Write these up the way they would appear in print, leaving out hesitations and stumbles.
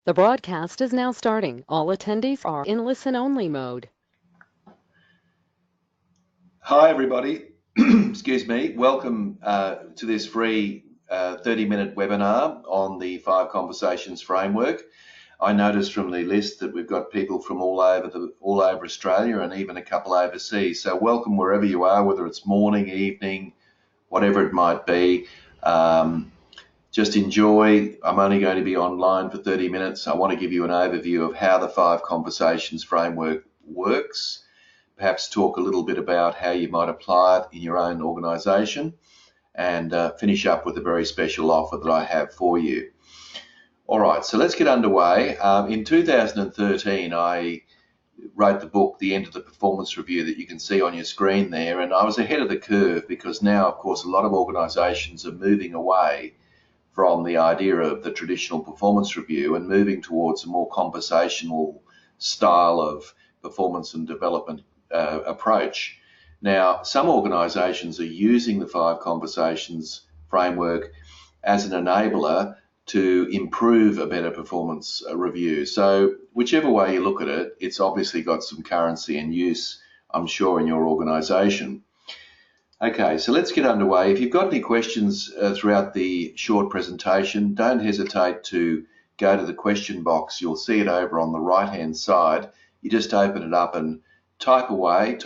The broadcast is now starting. All attendees are in listen-only mode. Hi, everybody. Excuse me. Welcome to this free 30-minute webinar on the 5 Conversations framework. I noticed from the list that we've got people from all over Australia and even a couple overseas. So welcome wherever you are, whether it's morning, evening, whatever it might be. Just enjoy. I'm only going to be online for 30 minutes. I want to give you an overview of how the 5 Conversations framework works. Perhaps talk a little bit about how you might apply it in your own organisation, and finish up with a very special offer that I have for you. All right, so let's get underway. In 2013, I wrote the book, The End of the Performance Review, that you can see on your screen there, and I was ahead of the curve because now, of course, a lot of organisations are moving away from the idea of the traditional performance review and moving towards a more conversational style of performance and development approach. Now, some organisations are using the 5 Conversations framework as an enabler to improve a better performance review. So whichever way you look at it, it's obviously got some currency and use, I'm sure, in your organisation. Okay, so let's get underway. If you've got any questions throughout the short presentation, don't hesitate to go to the question box. You'll see it over on the right-hand side. You just open it up and type away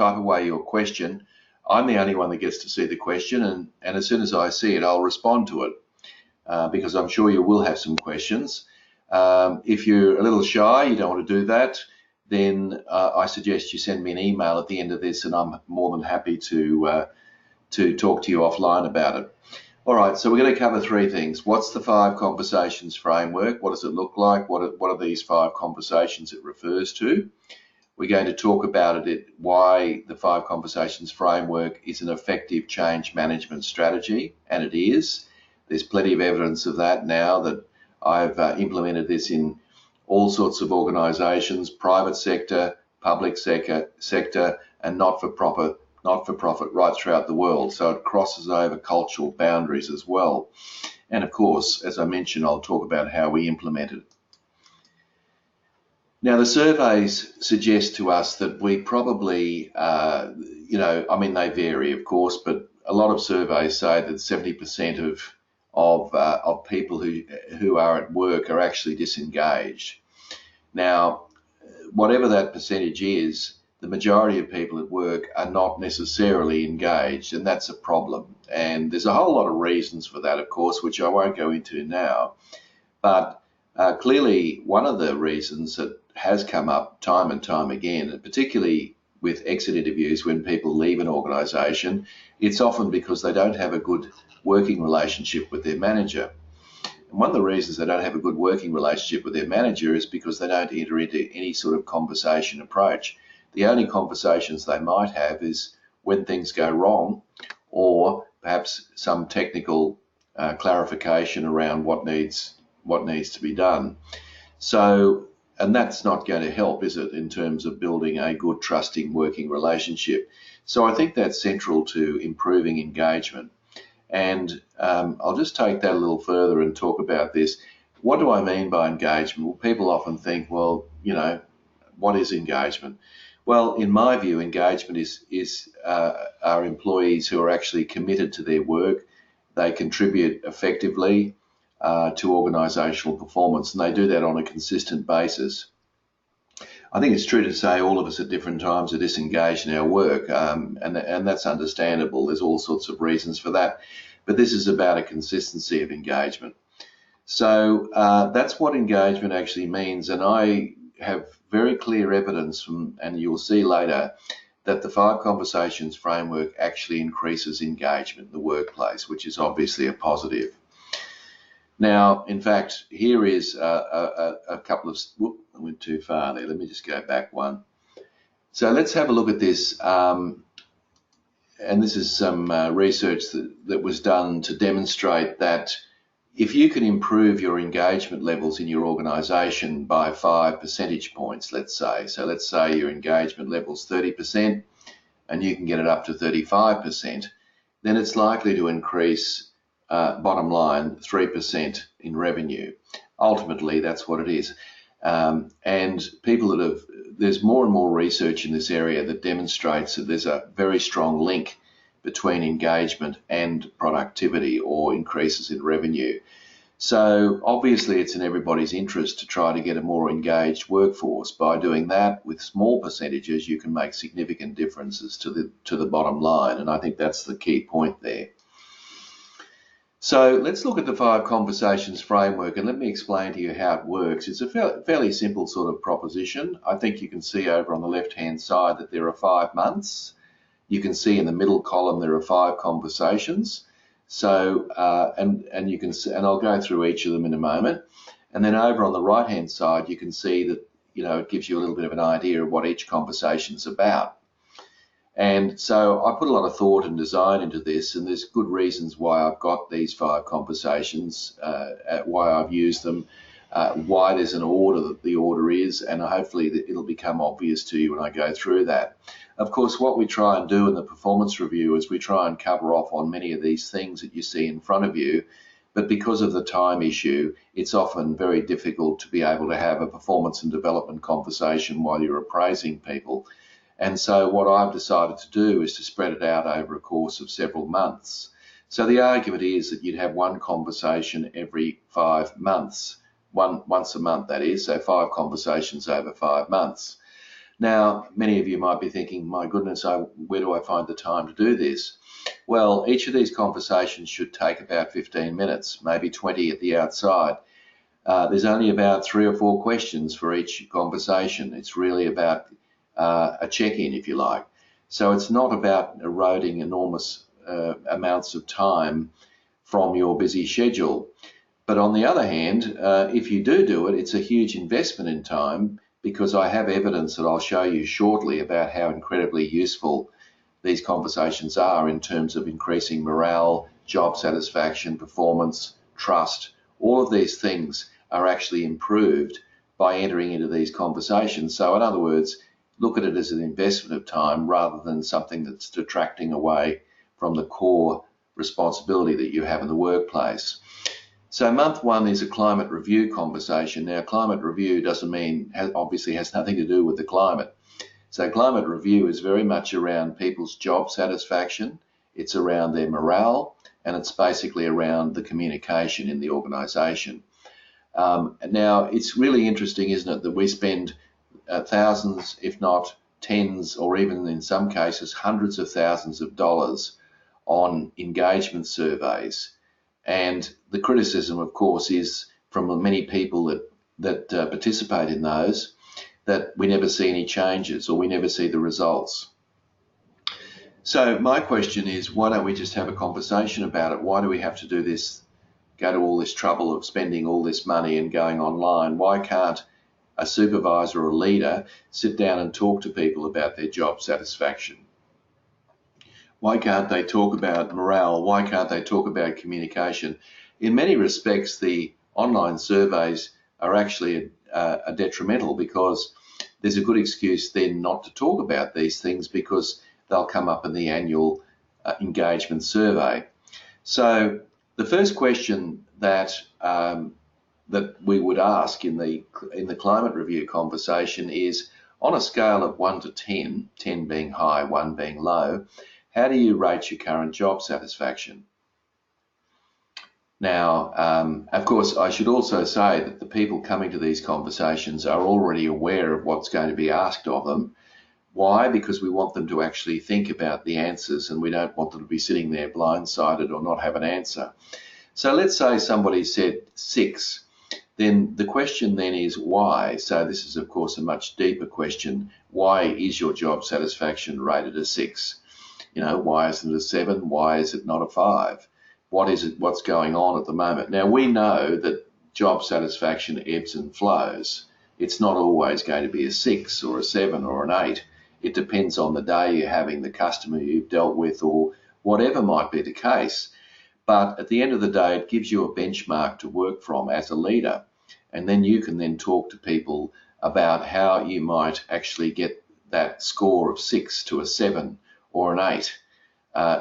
your question. I'm the only one that gets to see the question, and as soon as I see it, I'll respond to it because I'm sure you will have some questions. If you're a little shy, you don't want to do that, then I suggest you send me an email at the end of this, and I'm more than happy to talk to you offline about it. All right, so we're going to cover 3 things. What's the 5 Conversations framework? What does it look like? What are these 5 conversations it refers to? We're going to talk about it, why the 5 Conversations framework is an effective change management strategy, and it is. There's plenty of evidence of that now that I've implemented this in all sorts of organisations, private sector, public sector, and not-for-profit right throughout the world. So it crosses over cultural boundaries as well. And of course, as I mentioned, I'll talk about how we implement it. Now, the surveys suggest to us that we probably, they vary, of course, but a lot of surveys say that 70% of people who are at work are actually disengaged. Now, whatever that percentage is, the majority of people at work are not necessarily engaged, and that's a problem. And there's a whole lot of reasons for that, of course, which I won't go into now. But clearly, one of the reasons that has come up time and time again, and particularly with exit interviews when people leave an organisation, it's often because they don't have a good working relationship with their manager. And one of the reasons they don't have a good working relationship with their manager is because they don't enter into any sort of conversation approach. The only conversations they might have is when things go wrong, or perhaps some technical clarification around what needs to be done. So, and that's not going to help, is it, in terms of building a good, trusting working relationship? So I think that's central to improving engagement. And I'll just take that a little further and talk about this. What do I mean by engagement? Well, people often think, well, what is engagement? Well, in my view, engagement is our employees who are actually committed to their work. They contribute effectively to organisational performance, and they do that on a consistent basis. I think it's true to say all of us at different times are disengaged in our work, and that's understandable. There's all sorts of reasons for that, but this is about a consistency of engagement. So that's what engagement actually means, and I have very clear evidence from, and you'll see later, that the 5 Conversations framework actually increases engagement in the workplace, which is obviously a positive. Now, in fact, here is a couple of, I went too far there. Let me just go back one. So let's have a look at this. And this is some research that was done to demonstrate that if you can improve your engagement levels in your organisation by 5 percentage points, let's say your engagement level's 30% and you can get it up to 35%, then it's likely to increase, bottom line, 3% in revenue. Ultimately, that's what it is. And people there's more and more research in this area that demonstrates that there's a very strong link between engagement and productivity or increases in revenue. So obviously it's in everybody's interest to try to get a more engaged workforce. By doing that with small percentages, you can make significant differences to the bottom line. And I think that's the key point there. So let's look at the 5 conversations framework, and let me explain to you how it works. It's a fairly simple sort of proposition. I think you can see over on the left-hand side that there are 5 months. You can see in the middle column there are 5 conversations. So and you can see, and I'll go through each of them in a moment. And then over on the right-hand side, you can see that it gives you a little bit of an idea of what each conversation is about. And so I put a lot of thought and design into this, and there's good reasons why I've got these 5 conversations, why I've used them, why there's an order that the order is, and hopefully it'll become obvious to you when I go through that. Of course, what we try and do in the performance review is we try and cover off on many of these things that you see in front of you, but because of the time issue, it's often very difficult to be able to have a performance and development conversation while you're appraising people. And so what I've decided to do is to spread it out over a course of several months. So the argument is that you'd have 1 conversation every 5 months, once a month that is, so 5 conversations over 5 months. Now, many of you might be thinking, my goodness, where do I find the time to do this? Well, each of these conversations should take about 15 minutes, maybe 20 at the outside. There's only about 3 or 4 questions for each conversation. It's really about a check-in, if you like. So it's not about eroding enormous amounts of time from your busy schedule. But on the other hand, if you do it, it's a huge investment in time, because I have evidence that I'll show you shortly about how incredibly useful these conversations are in terms of increasing morale, job satisfaction, performance, trust. All of these things are actually improved by entering into these conversations. So in other words, look at it as an investment of time rather than something that's detracting away from the core responsibility that you have in the workplace. So month 1 is a climate review conversation. Now, climate review obviously has nothing to do with the climate. So climate review is very much around people's job satisfaction. It's around their morale, and it's basically around the communication in the organisation. Now, it's really interesting, isn't it, that we spend thousands, if not tens, or even in some cases hundreds of thousands of dollars on engagement surveys. And the criticism, of course, is from many people that participate in those, that we never see any changes or we never see the results. So my question is, why don't we just have a conversation about it? Why do we have to do this, go to all this trouble of spending all this money and going online? Why can't a supervisor or a leader sit down and talk to people about their job satisfaction? Why can't they talk about morale? Why can't they talk about communication? In many respects, the online surveys are actually detrimental, because there's a good excuse then not to talk about these things, because they'll come up in the annual engagement survey. So the first question that we would ask in the climate review conversation is, on a scale of 1 to 10, 10 being high, 1 being low, how do you rate your current job satisfaction? Now, of course, I should also say that the people coming to these conversations are already aware of what's going to be asked of them. Why? Because we want them to actually think about the answers, and we don't want them to be sitting there blindsided or not have an answer. So let's say somebody said 6. Then the question then is why? So this is, of course, a much deeper question. Why is your job satisfaction rated a 6? Why isn't it a 7? Why is it not a 5? What is it? What's going on at the moment? Now, we know that job satisfaction ebbs and flows. It's not always going to be a 6 or a 7 or an 8. It depends on the day you're having, the customer you've dealt with, or whatever might be the case. But at the end of the day, it gives you a benchmark to work from as a leader. And then you can then talk to people about how you might actually get that score of 6 to a 7 or an 8.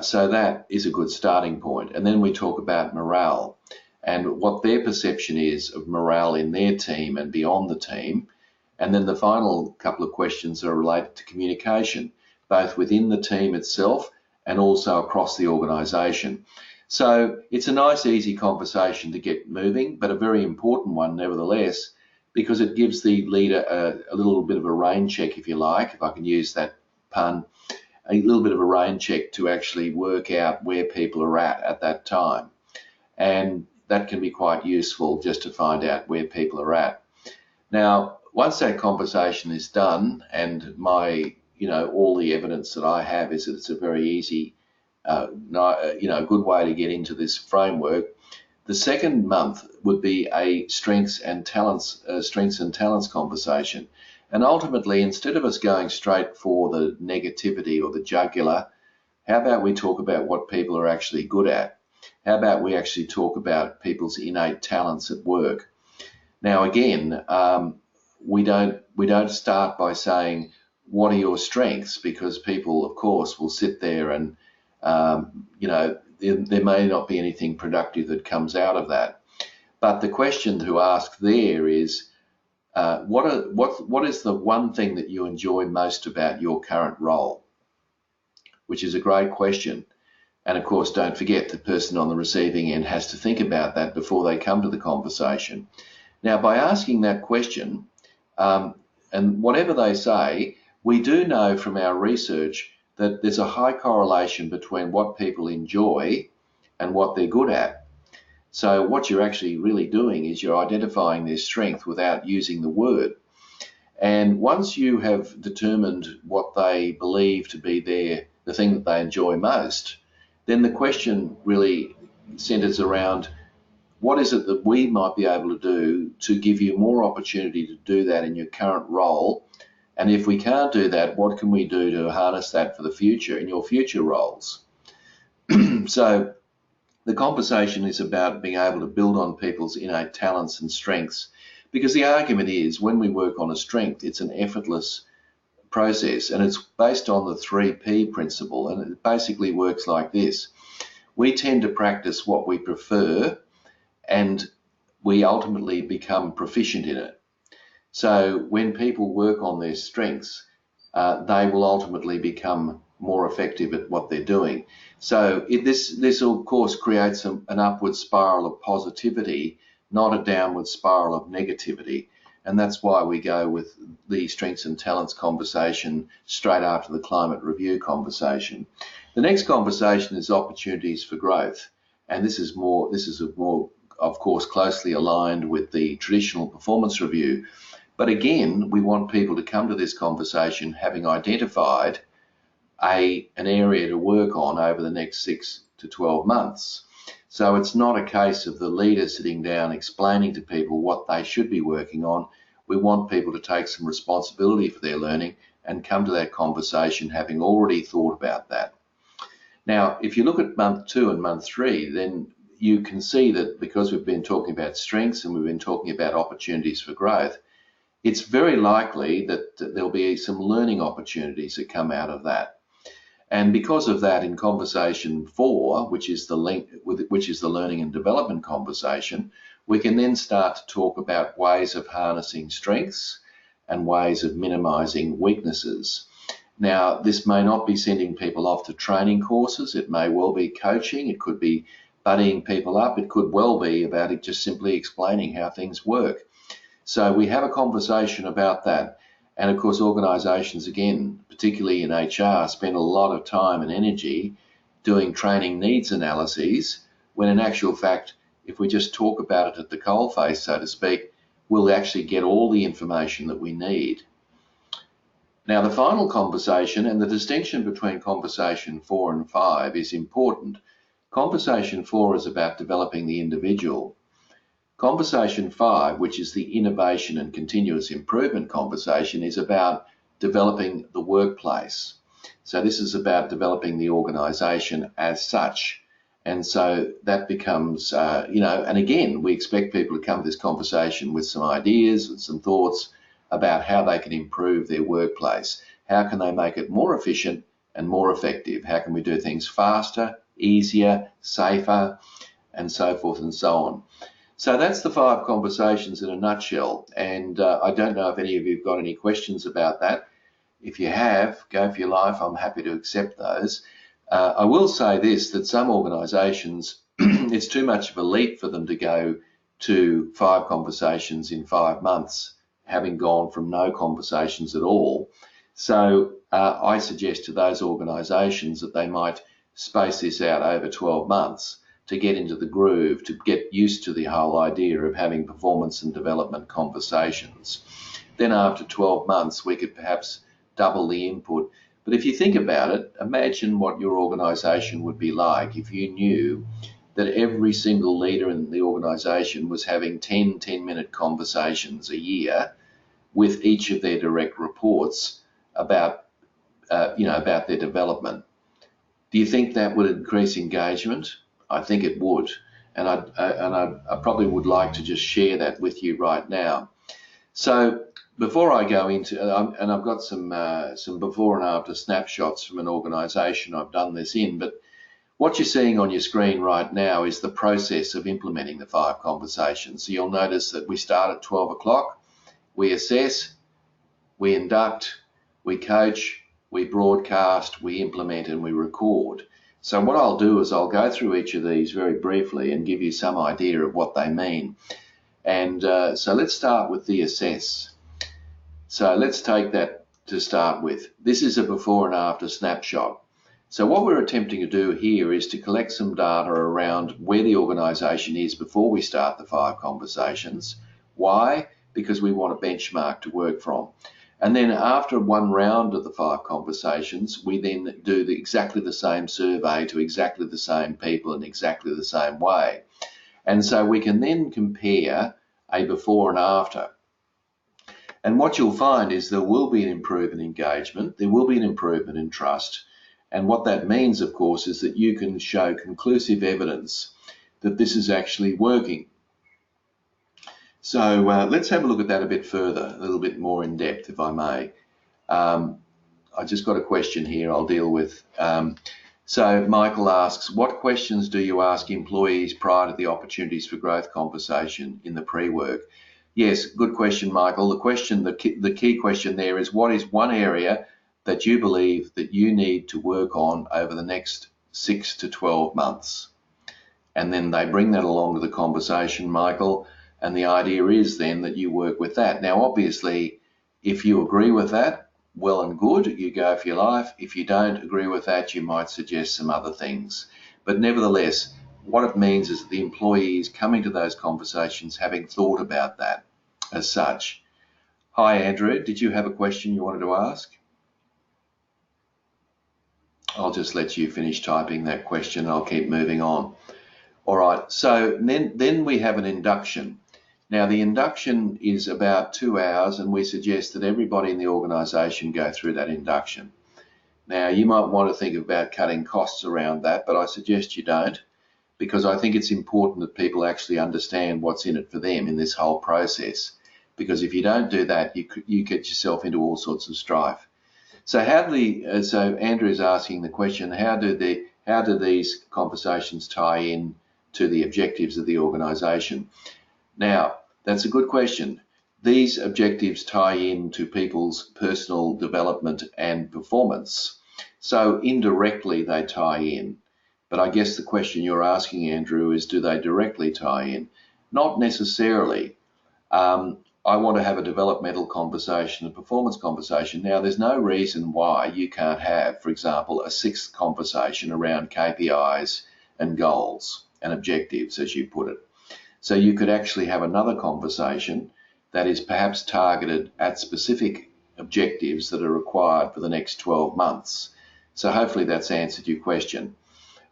So that is a good starting point. And then we talk about morale. and what their perception is of morale in their team and beyond the team. And then the final couple of questions are related to communication, both within the team itself and also across the organisation. So it's a nice, easy conversation to get moving, but a very important one nevertheless, because it gives the leader a little bit of a rain check, if you like, if I can use that pun, a little bit of a rain check to actually work out where people are at that time. And that can be quite useful just to find out where people are at. Now, once that conversation is done, and all the evidence that I have is that it's a very easy, good way to get into this framework. The second month would be a strengths and talents conversation. And ultimately, instead of us going straight for the negativity or the jugular, how about we talk about what people are actually good at? How about we actually talk about people's innate talents at work? Now, again, we don't start by saying, what are your strengths? Because people, of course, will sit there and, there may not be anything productive that comes out of that. But the question to ask there is, what is the one thing that you enjoy most about your current role? Which is a great question. And of course, don't forget the person on the receiving end has to think about that before they come to the conversation. Now, by asking that question, and whatever they say, we do know from our research that there's a high correlation between what people enjoy and what they're good at. So what you're actually really doing is you're identifying their strength without using the word. And once you have determined what they believe to be the thing that they enjoy most, then the question really centers around, what is it that we might be able to do to give you more opportunity to do that in your current role? And if we can't do that, what can we do to harness that for the future in your future roles? So the conversation is about being able to build on people's innate talents and strengths, because the argument is when we work on a strength, it's an effortless process, and it's based on the 3P principle, and it basically works like this. We tend to practice what we prefer, and we ultimately become proficient in it. So when people work on their strengths, they will ultimately become more effective at what they're doing. So this of course creates an upward spiral of positivity, not a downward spiral of negativity. And that's why we go with the strengths and talents conversation straight after the climate review conversation. The next conversation is opportunities for growth. And this is more, of course, closely aligned with the traditional performance review. But again, we want people to come to this conversation having identified an area to work on over the next 6 to 12 months. So it's not a case of the leader sitting down explaining to people what they should be working on. We want people to take some responsibility for their learning and come to that conversation having already thought about that. Now, if you look at month 2 and month 3, then you can see that because we've been talking about strengths and we've been talking about opportunities for growth, it's very likely that there'll be some learning opportunities that come out of that. And because of that, in conversation 4, which is the learning and development conversation, we can then start to talk about ways of harnessing strengths and ways of minimizing weaknesses. Now, this may not be sending people off to training courses. It may well be coaching. It could be buddying people up. It could well be about it just simply explaining how things work. So we have a conversation about that. And of course, organisations, again, particularly in HR, spend a lot of time and energy doing training needs analyses, when in actual fact, if we just talk about it at the coalface, so to speak, we'll actually get all the information that we need. Now, the final conversation, and the distinction between conversation 4 and 5 is important. Conversation 4 is about developing the individual. Conversation 5, which is the innovation and continuous improvement conversation, is about developing the workplace. So this is about developing the organisation as such. And so that becomes, and again, we expect people to come to this conversation with some ideas and some thoughts about how they can improve their workplace. How can they make it more efficient and more effective? How can we do things faster, easier, safer? and so forth and so on. So that's the 5 conversations in a nutshell, and I don't know if any of you have got any questions about that. If you have, go for your life. I'm happy to accept those. I will say this, that some organisations, it's too much of a leap for them to go to 5 conversations in 5 months, having gone from no conversations at all. So I suggest to those organisations that they might space this out over 12 months to get into the groove, to get used to the whole idea of having performance and development conversations. Then after 12 months, we could perhaps double the input. But if you think about it, imagine what your organisation would be like if you knew that every single leader in the organisation was having 10-minute conversations a year with each of their direct reports about, about their development. Do you think that would increase engagement? I think it would, and I probably would like to just share that with you right now. So before I go into, and I've got some before and after snapshots from an organisation I've done this in, but what you're seeing on your screen right now is the process of implementing the 5 conversations. So you'll notice that we start at 12 o'clock, we assess, we induct, we coach, we broadcast, we implement, and we record. So what I'll do is I'll go through each of these very briefly and give you some idea of what they mean. And so let's start with the assess. So let's take that to start with. This is a before and after snapshot. So what we're attempting to do here is to collect some data around where the organisation is before we start the 5 conversations. Why? Because we want a benchmark to work from. And then after one round of the 5 conversations, we then do exactly the same survey to exactly the same people in exactly the same way. And so we can then compare a before and after. And what you'll find is there will be an improvement in engagement, there will be an improvement in trust. And what that means, of course, is that you can show conclusive evidence that this is actually working. So let's have a look at that a bit further, a little bit more in depth, if I may. I just got a question here I'll deal with. So Michael asks, what questions do you ask employees prior to the opportunities for growth conversation in the pre-work? Yes, good question, Michael. The key question there is, what is one area that you believe that you need to work on over the next 6 to 12 months? And then they bring that along to the conversation, Michael. And the idea is then that you work with that. Now, obviously, if you agree with that, well and good, you go for your life. If you don't agree with that, you might suggest some other things. But nevertheless, what it means is that the employees coming to those conversations having thought about that as such. Hi, Andrew. Did you have a question you wanted to ask? I'll just let you finish typing that question. I'll keep moving on. All right. So then we have an induction. Now, the induction is about 2 hours, and we suggest that everybody in the organisation go through that induction. Now, you might want to think about cutting costs around that, but I suggest you don't, because I think it's important that people actually understand what's in it for them in this whole process. Because if you don't do that, you get yourself into all sorts of strife. So so Andrew's asking the question, how do these conversations tie in to the objectives of the organisation? Now, that's a good question. These objectives tie in to people's personal development and performance. So indirectly they tie in. But I guess the question you're asking, Andrew, is do they directly tie in? Not necessarily. I want to have a developmental conversation, a performance conversation. Now, there's no reason why you can't have, for example, a 6th conversation around KPIs and goals and objectives, as you put it. So you could actually have another conversation that is perhaps targeted at specific objectives that are required for the next 12 months. So hopefully that's answered your question.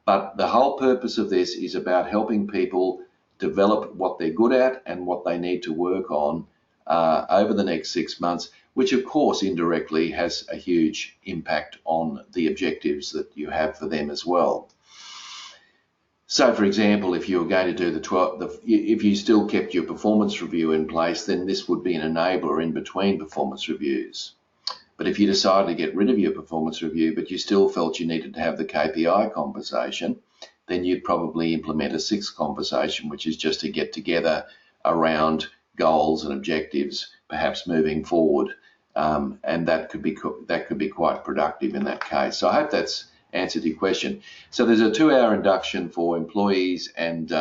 But the whole purpose of this is about helping people develop what they're good at and what they need to work on over the next 6 months, which of course indirectly has a huge impact on the objectives that you have for them as well. So, for example, if you were going to do if you still kept your performance review in place, then this would be an enabler in between performance reviews. But if you decided to get rid of your performance review, but you still felt you needed to have the KPI conversation, then you'd probably implement a sixth conversation, which is just to get together around goals and objectives, perhaps moving forward, and that could be quite productive in that case. So I hope that's answered your question. So there's a 2-hour induction for employees and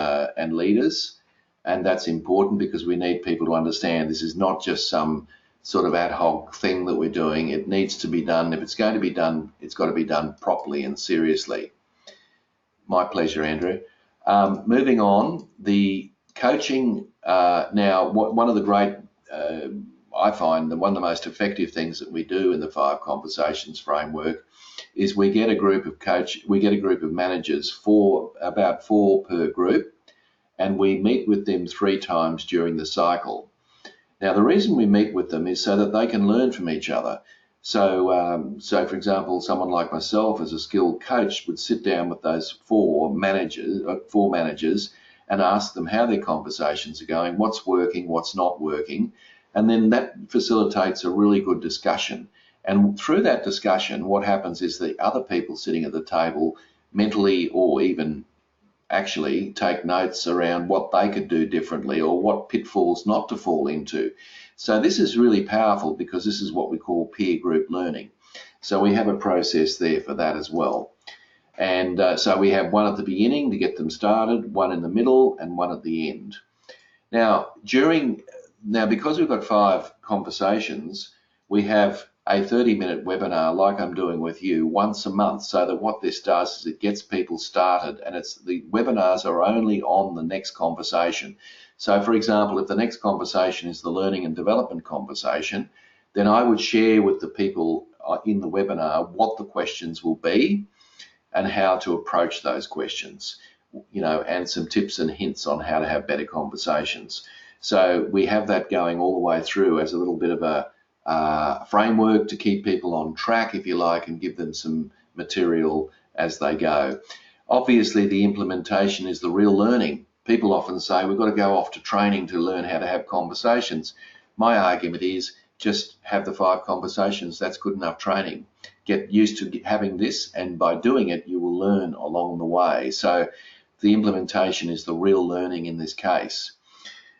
leaders, and that's important because we need people to understand this is not just some sort of ad hoc thing that we're doing. It needs to be done. If it's going to be done, it's got to be done properly and seriously. My pleasure, Andrew. Moving on, the coaching. Now, one of the great, I find that one of the most effective things that we do in the 5 conversations framework is we get a group of managers, about 4 per group, and we meet with them 3 times during the cycle. Now, the reason we meet with them is so that they can learn from each other. So, for example, someone like myself as a skilled coach would sit down with those 4 managers and ask them how their conversations are going, what's working, what's not working, and then that facilitates a really good discussion. And through that discussion, what happens is the other people sitting at the table mentally or even actually take notes around what they could do differently or what pitfalls not to fall into. So this is really powerful because this is what we call peer group learning. So we have a process there for that as well. And so we have one at the beginning to get them started, one in the middle, and one at the end. Now, because we've got 5 conversations, we have a 30-minute webinar like I'm doing with you once a month, so that what this does is it gets people started, and the webinars are only on the next conversation. So for example, if the next conversation is the learning and development conversation, then I would share with the people in the webinar what the questions will be and how to approach those questions, and some tips and hints on how to have better conversations. So we have that going all the way through as a little bit of a framework to keep people on track, if you like, and give them some material as they go. Obviously, the implementation is the real learning. People often say we've got to go off to training to learn how to have conversations. My argument is just have the 5 conversations. That's good enough training. Get used to having this, and by doing it, you will learn along the way. So the implementation is the real learning in this case.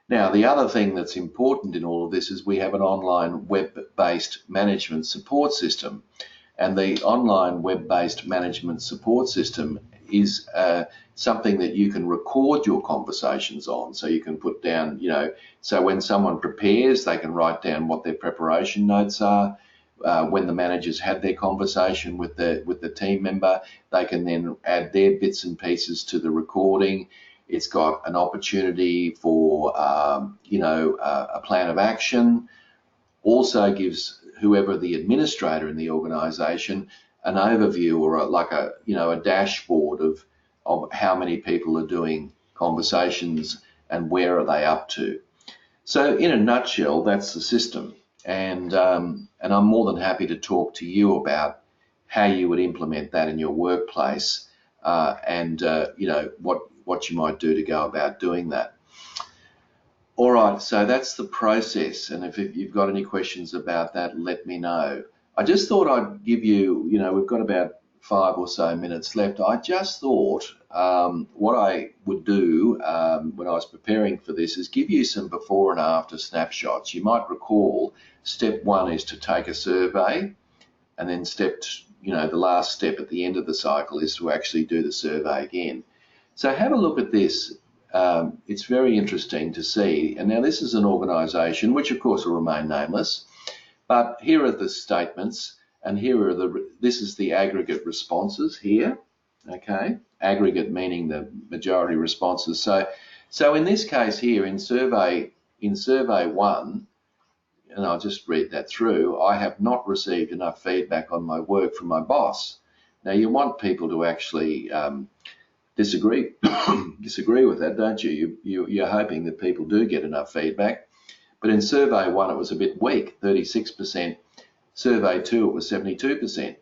Now, the other thing that's important in all of this is we have an online web-based management support system. And the online web-based management support system is something that you can record your conversations on. So you can put down, so when someone prepares, they can write down what their preparation notes are. When the managers had their conversation with the team member, they can then add their bits and pieces to the recording. It's got an opportunity for, a plan of action. Also gives whoever the administrator in the organisation an overview or a dashboard of how many people are doing conversations and where are they up to. So in a nutshell, that's the system. And I'm more than happy to talk to you about how you would implement that in your workplace, and what you might do to go about doing that. All right, so that's the process, and if you've got any questions about that, let me know. I just thought I'd give you, we've got about 5 or so minutes left. I just thought what I would do when I was preparing for this is give you some before and after snapshots. You might recall step 1 is to take a survey, and then the last step at the end of the cycle is to actually do the survey again. So have a look at this. It's very interesting to see. And now this is an organisation, which of course will remain nameless, but here are the statements, and this is the aggregate responses here. Okay, aggregate meaning the majority responses. So in this case here, in survey 1, and I'll just read that through, I have not received enough feedback on my work from my boss. Now you want people to actually disagree with that, don't you? You're hoping that people do get enough feedback. But in survey 1, it was a bit weak, 36%. Survey 2, it was 72%.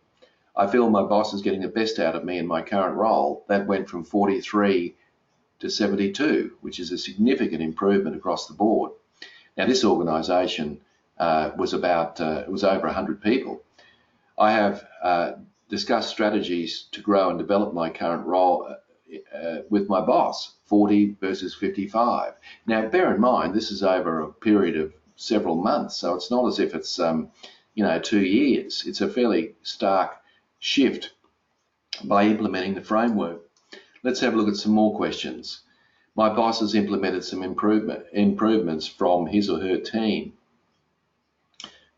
I feel my boss is getting the best out of me in my current role. That went from 43 to 72, which is a significant improvement across the board. Now, this organisation was over 100 people. I have discussed strategies to grow and develop my current role with my boss, 40 versus 55. Now, bear in mind, this is over a period of several months, so it's not as if it's 2 years. It's a fairly stark shift by implementing the framework. Let's have a look at some more questions. My boss has implemented some improvements from his or her team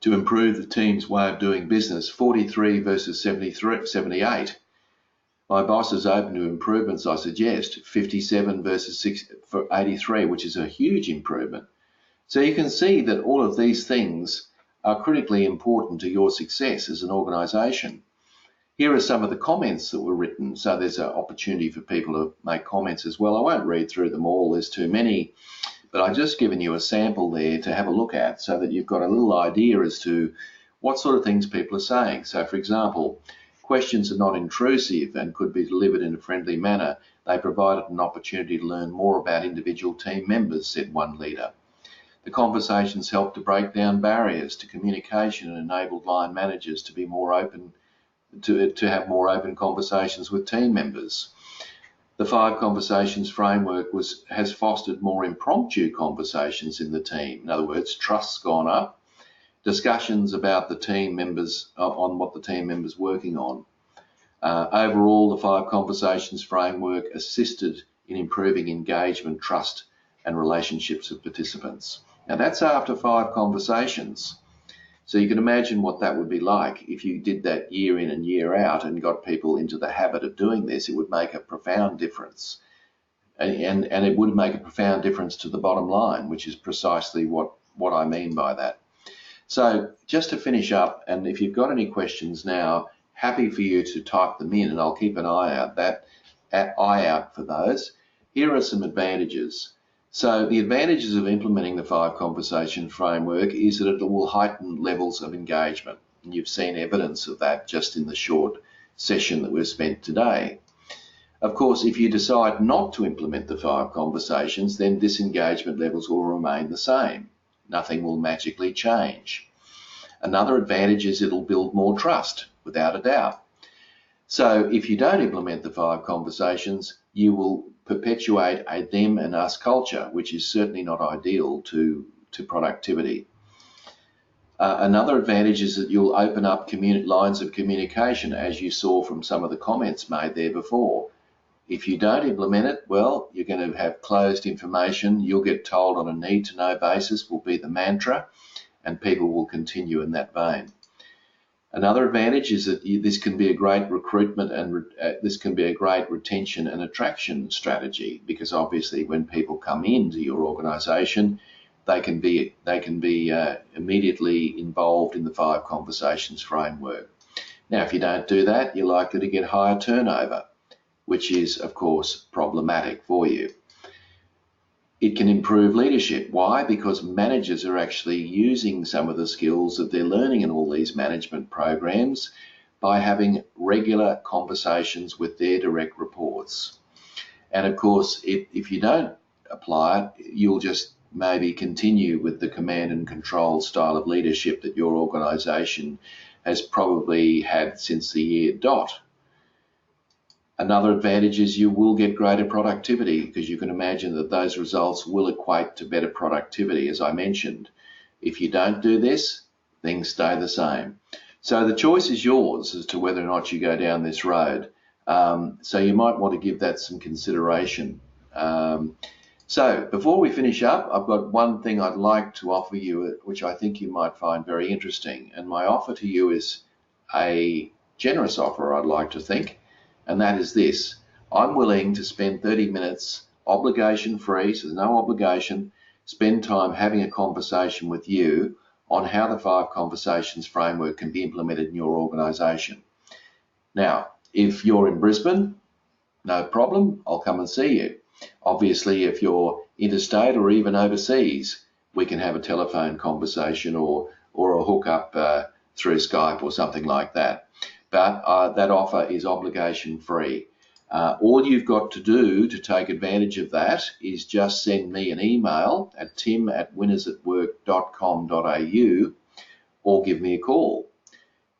to improve the team's way of doing business, 43 versus 78. My boss is open to improvements, I suggest, 57 versus 83, which is a huge improvement. So you can see that all of these things are critically important to your success as an organisation. Here are some of the comments that were written. So there's an opportunity for people to make comments as well. I won't read through them all, there's too many, but I've just given you a sample there to have a look at so that you've got a little idea as to what sort of things people are saying. So for example, questions are not intrusive and could be delivered in a friendly manner. They provided an opportunity to learn more about individual team members, said one leader. The conversations helped to break down barriers to communication and enabled line managers to be more open, to have more open conversations with team members. The 5 conversations framework has fostered more impromptu conversations in the team. In other words, trust's gone up. Discussions about the team members, on what the team members working on. Overall, the 5 conversations framework assisted in improving engagement, trust, and relationships of participants. Now that's after 5 conversations. So you can imagine what that would be like if you did that year in and year out and got people into the habit of doing this. It would make a profound difference. And it would make a profound difference to the bottom line, which is precisely what I mean by that. So just to finish up, and if you've got any questions now, happy for you to type them in and I'll keep an eye out for those. Here are some advantages. So the advantages of implementing the 5 conversation framework is that it will heighten levels of engagement. And you've seen evidence of that just in the short session that we've spent today. Of course, if you decide not to implement the 5 conversations, then disengagement levels will remain the same. Nothing will magically change. Another advantage is it'll build more trust, without a doubt. So if you don't implement the 5 conversations, you will perpetuate a them and us culture, which is certainly not ideal to productivity. Another advantage is that you'll open up lines of communication, as you saw from some of the comments made there before. If you don't implement it, well, you're going to have closed information. You'll get told on a need-to-know basis will be the mantra, and people will continue in that vein. Another advantage is that this can be a great recruitment and this can be a great retention and attraction strategy, because obviously when people come into your organisation, they can be immediately involved in the 5 conversations framework. Now, if you don't do that, you're likely to get higher turnover, which is, of course, problematic for you. It can improve leadership. Why? Because managers are actually using some of the skills that they're learning in all these management programs by having regular conversations with their direct reports. And of course, if you don't apply it, you'll just maybe continue with the command and control style of leadership that your organisation has probably had since the year dot. Another advantage is you will get greater productivity, because you can imagine that those results will equate to better productivity, as I mentioned. If you don't do this, things stay the same. So the choice is yours as to whether or not you go down this road. So you might want to give that some consideration. So before we finish up, I've got one thing I'd like to offer you, which I think you might find very interesting. And my offer to you is a generous offer, I'd like to think. And that is this: I'm willing to spend 30 minutes obligation free, so there's no obligation, spend time having a conversation with you on how the 5 conversations framework can be implemented in your organisation. Now, if you're in Brisbane, no problem, I'll come and see you. Obviously, if you're interstate or even overseas, we can have a telephone conversation or a hookup through Skype or something like that. But that offer is obligation free. All you've got to do to take advantage of that is just send me an email at tim@winnersatwork.com.au or give me a call.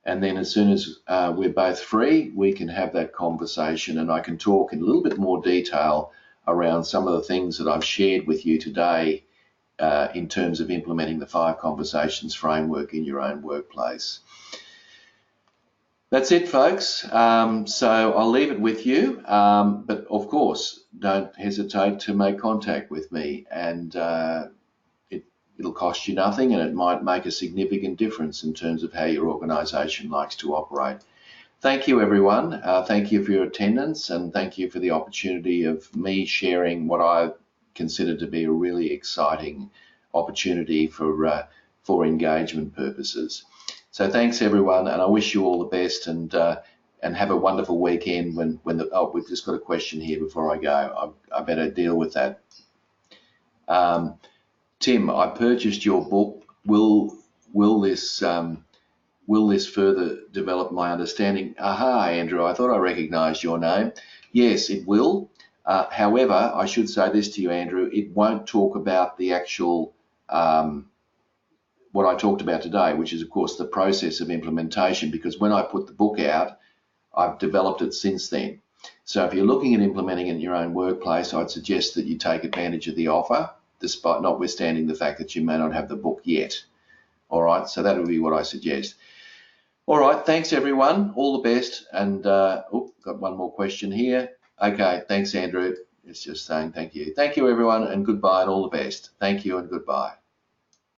And then as soon as we're both free, we can have that conversation, and I can talk in a little bit more detail around some of the things that I've shared with you today in terms of implementing the 5 conversations framework in your own workplace. That's it, folks. So I'll leave it with you, but of course, don't hesitate to make contact with me, and it'll cost you nothing, and it might make a significant difference in terms of how your organisation likes to operate. Thank you, everyone. Thank you for your attendance, and thank you for the opportunity of me sharing what I consider to be a really exciting opportunity for engagement purposes. So thanks, everyone, and I wish you all the best, and have a wonderful weekend. We've just got a question here before I go. I better deal with that. Tim, I purchased your book. Will this further develop my understanding? Aha, Andrew, I thought I recognised your name. Yes, it will. However, I should say this to you, Andrew, it won't talk about the actual what I talked about today, which is, of course, the process of implementation, because when I put the book out, I've developed it since then. So if you're looking at implementing it in your own workplace, I'd suggest that you take advantage of the offer, despite notwithstanding the fact that you may not have the book yet. All right, so that would be what I suggest. All right, thanks, everyone. All the best. And got one more question here. Okay, thanks, Andrew. It's just saying thank you. Thank you, everyone, and goodbye, and all the best. Thank you and goodbye.